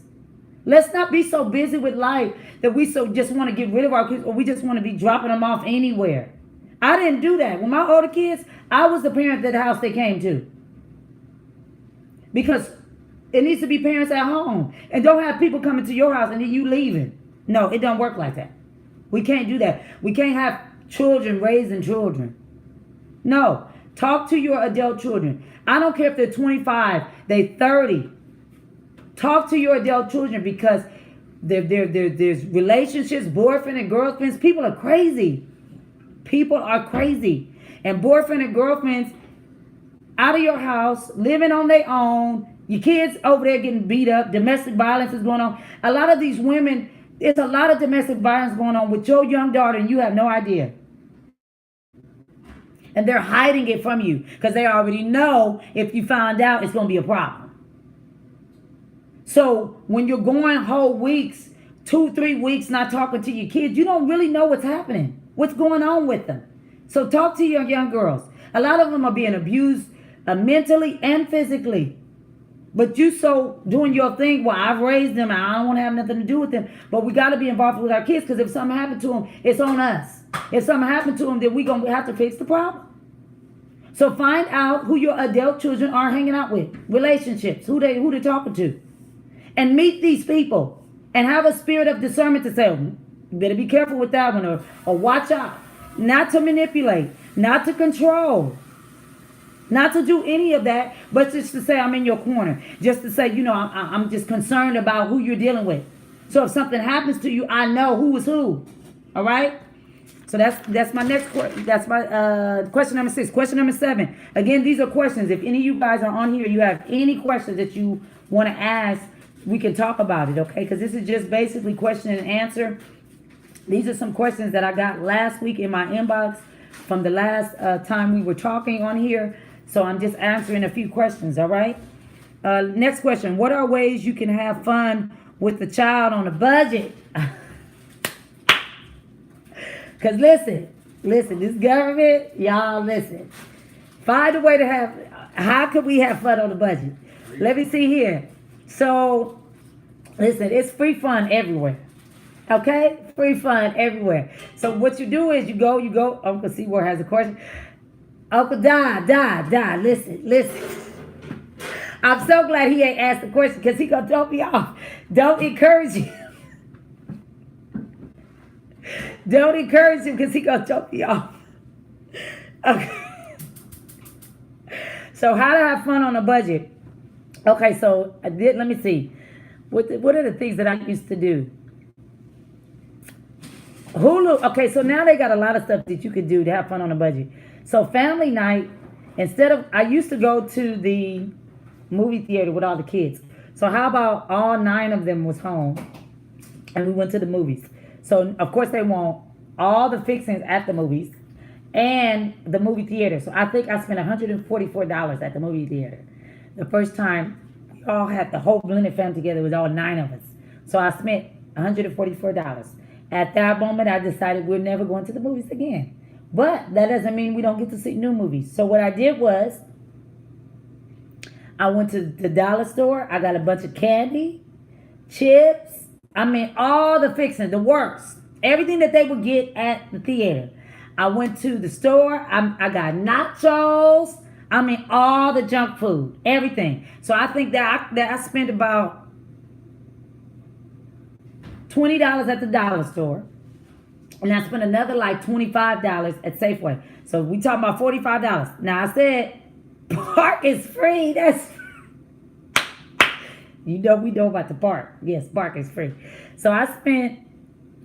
Let's not be so busy with life that we just want to get rid of our kids or we just want to be dropping them off anywhere. I didn't do that. When my older kids, I was the parent at the house they came to. Because it needs to be parents at home. And don't have people coming to your house and then you leaving. No, it don't work like that. We can't do that. We can't have children raising children. No. Talk to your adult children. I don't care if they're 25, they're 30. Talk to your adult children because there's relationships, boyfriend and girlfriends. People are crazy. People are crazy. And boyfriend and girlfriends out of your house, living on their own. Your kids over there getting beat up. Domestic violence is going on. A lot of these women, there's a lot of domestic violence going on with your young daughter and you have no idea. And they're hiding it from you because they already know if you find out, it's going to be a problem. So when you're going whole weeks, 2-3 weeks not talking to your kids, you don't really know what's happening, what's going on with them. So talk to your young girls. A lot of them are being abused mentally and physically. But you so doing your thing, well, I've raised them, I don't want to have nothing to do with them. But we got to be involved with our kids because if something happened to them, it's on us. If something happened to them, then we're going to have to fix the problem. So find out who your adult children are hanging out with, relationships, who they're talking to. And meet these people and have a spirit of discernment to say, you better be careful with that one or watch out. Not to manipulate, not to control, not to do any of that, but just to say I'm in your corner. Just to say, I'm just concerned about who you're dealing with. So if something happens to you, I know who is who. All right? So that's my next question. That's my question number 6. Question number 7. Again, these are questions. If any of you guys are on here, you have any questions that you want to ask, we can talk about it, okay? Because this is just basically question and answer. These are some questions that I got last week in my inbox from the last time we were talking on here. So I'm just answering a few questions, all right? Next question. What are ways you can have fun with the child on a budget? Because listen, this government, y'all listen. Find a way to have, how could we have fun on the budget? Let me see here. So, listen, it's free fun everywhere. Okay? Free fun everywhere. So what you do is you go, Uncle Seymour has a question. Uncle Die, listen. I'm so glad he ain't asked the question because he gonna throw me off. Don't encourage him. Don't encourage him because he gonna throw me off. Okay. So how to have fun on a budget? Okay, so let me see. What are the things that I used to do? Hulu. Okay, so now they got a lot of stuff that you could do to have fun on a budget. So family night, I used to go to the movie theater with all the kids. So how about all 9 of them was home and we went to the movies. So of course they want all the fixings at the movies and the movie theater. So I think I spent $144 at the movie theater. The first time we all had the whole blended family together with all 9 of us. So I spent $144. At that moment, I decided we're never going to the movies again. But that doesn't mean we don't get to see new movies. So what I did was, I went to the dollar store. I got a bunch of candy, chips. I mean, all the fixings, the works, everything that they would get at the theater. I went to the store. I got nachos. I mean, all the junk food, everything. So I think that I spent about $20 at the dollar store. And I spent another like $25 at Safeway. So we talking about $45. Now I said, park is free. That's, we know about the park. Yes, park is free. So I spent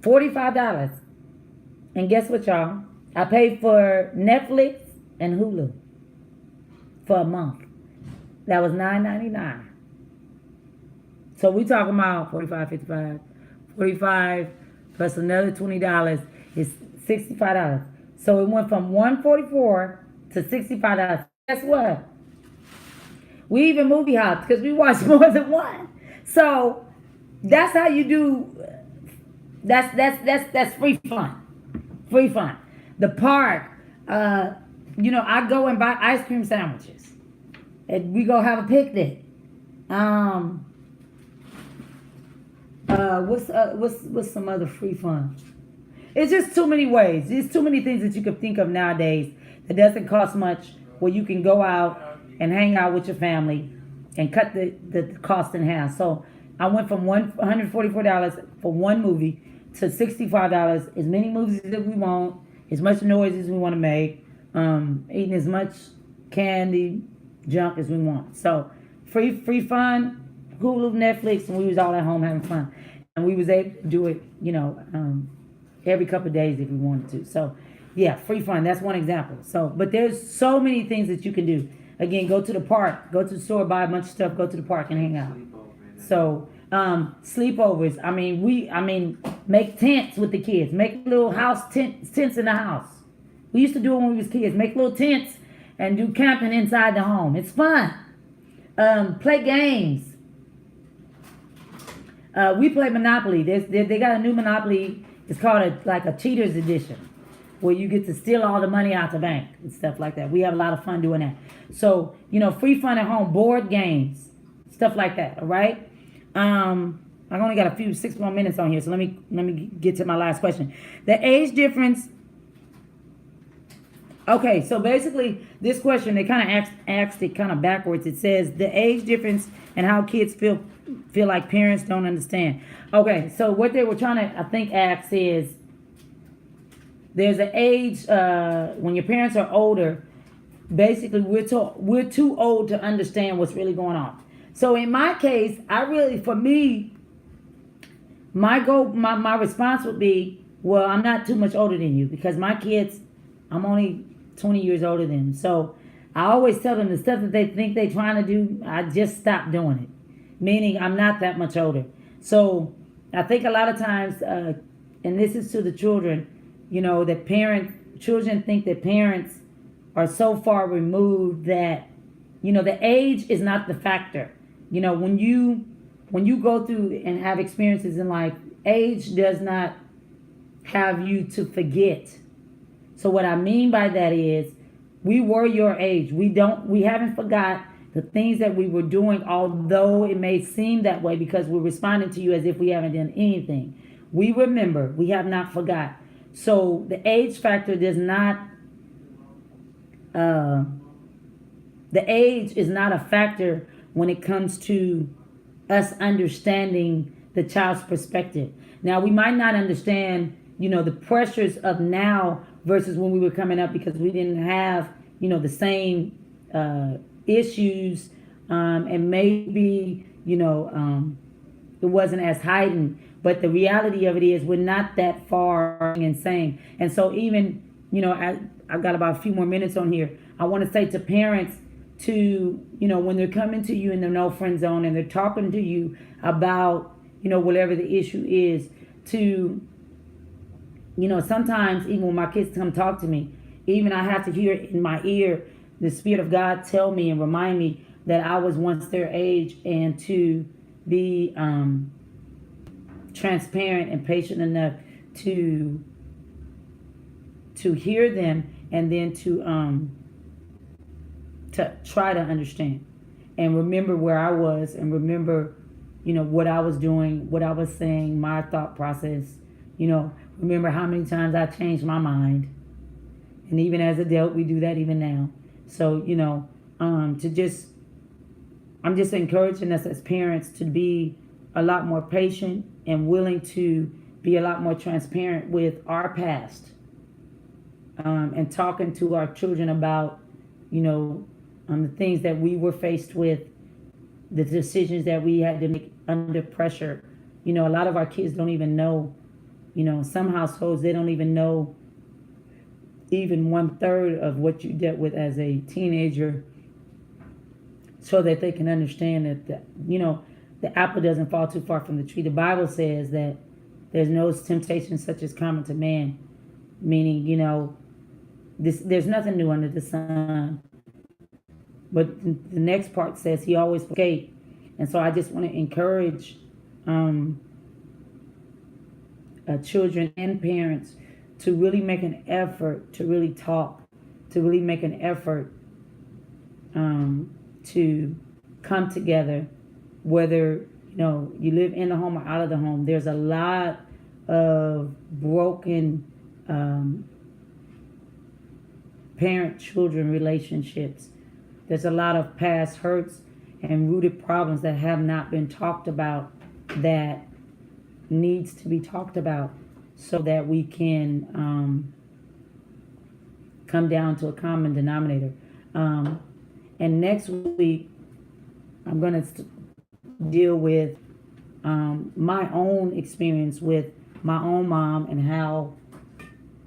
$45. And guess what, y'all? I paid for Netflix and Hulu for a month. That was $9.99. So we talking about 45, 55, 45 plus another $20 is $65. So it went from $144 to $65. Guess what? We even movie hopped because we watched more than one. So that's how you do. That's free fun. Free fun. The park. I go and buy ice cream sandwiches, and we go have a picnic. What's some other free fun? It's just too many ways. There's too many things that you can think of nowadays that doesn't cost much, where you can go out and hang out with your family and cut the cost in half. So I went from $144 for one movie to $65. As many movies as we want, as much noise as we want to make, eating as much candy, junk as we want. So free fun. Hulu, Netflix, and we was all at home having fun. And we was able to do it, every couple of days if we wanted to. So, yeah, free fun. That's one example. So, but there's so many things that you can do. Again, go to the park, go to the store, buy a bunch of stuff, go to the park and hang out. So, sleepovers. Make tents with the kids. Make little house tents in the house. We used to do it when we was kids. Make little tents and do camping inside the home. It's fun. Play games. We play Monopoly. They got a new Monopoly. It's called a Cheaters Edition, where you get to steal all the money out the bank and stuff like that. We have a lot of fun doing that. So, free fun at home, board games, stuff like that, all right? I've only got 6 more minutes on here, so let me get to my last question. The age difference. Okay, so basically, this question, they kind of asked it kind of backwards. It says, the age difference and how kids feel like parents don't understand. Okay, so what they were trying to, I think, ask is, there's an age, when your parents are older, basically, we're too old to understand what's really going on. So in my case, for me, my goal, my response would be, well, I'm not too much older than you, because my kids, I'm only 20 years older than them. So I always tell them the stuff that they think they're trying to do, I just stop doing it. Meaning I'm not that much older. So I think a lot of times, and this is to the children, that children think that parents are so far removed that, the age is not the factor. When you go through and have experiences in life, age does not have you to forget. So what I mean by that is, we were your age. We haven't forgot the things that we were doing, although it may seem that way because we're responding to you as if we haven't done anything. We remember, we have not forgot. So the age factor does not, the age is not a factor when it comes to us understanding the child's perspective. Now, we might not understand, the pressures of now versus when we were coming up because we didn't have, the same issues, and maybe, it wasn't as heightened. But the reality of it is we're not that far insane. And so even, I've got about a few more minutes on here. I want to say to parents to, when they're coming to you in the no friend zone and they're talking to you about, whatever the issue is, to, sometimes even when my kids come talk to me, even I have to hear in my ear the Spirit of God tell me and remind me that I was once their age, and to be transparent and patient enough to hear them, and then to try to understand and remember where I was, and remember, what I was doing, what I was saying, my thought process, remember how many times I changed my mind. And even as adult, we do that even now. So, I'm just encouraging us as parents to be a lot more patient and willing to be a lot more transparent with our past, and talking to our children about, the things that we were faced with, the decisions that we had to make under pressure. A lot of our kids don't even know, some households, they don't even know even 1/3 of what you dealt with as a teenager, so that they can understand that, the apple doesn't fall too far from the tree. The Bible says that there's no temptation such as common to man, meaning, there's nothing new under the sun. But the next part says he always escaped. And so I just want to encourage children and parents to really make an effort to really talk, to really make an effort to come together, whether, you live in the home or out of the home. There's a lot of broken parent-children relationships. There's a lot of past hurts and rooted problems that have not been talked about, that needs to be talked about, so that we can come down to a common denominator. And next week, I'm going to deal with my own experience with my own mom, and how,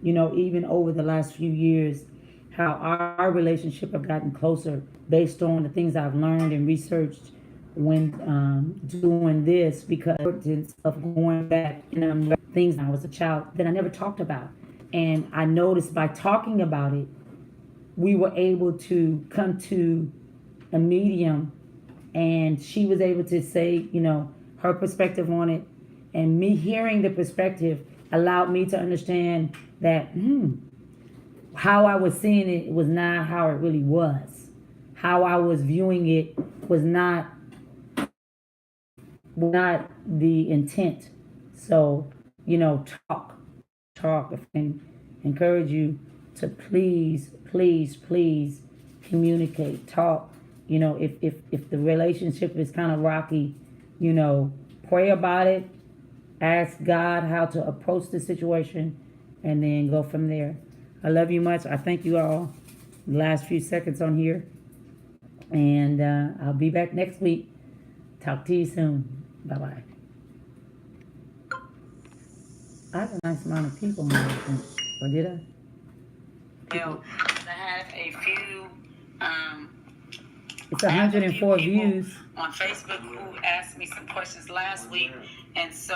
even over the last few years, how our relationship have gotten closer based on the things I've learned and researched when doing this, because of going back and things when I was a child that I never talked about. And I noticed by talking about it, we were able to come to a medium, and she was able to say, her perspective on it, and me hearing the perspective allowed me to understand that how I was seeing it was not how it really was. How I was viewing it was not the intent. So, talk, and encourage you to please communicate, talk. If the relationship is kind of rocky, pray about it, ask God how to approach the situation, and then go from there. I love you much. I thank you all. The last few seconds on here. And I'll be back next week. Talk to you soon. Bye-bye. I have a nice amount of people on this. Or did I? I have a few... it's 104 views on Facebook who asked me some questions last week. And so...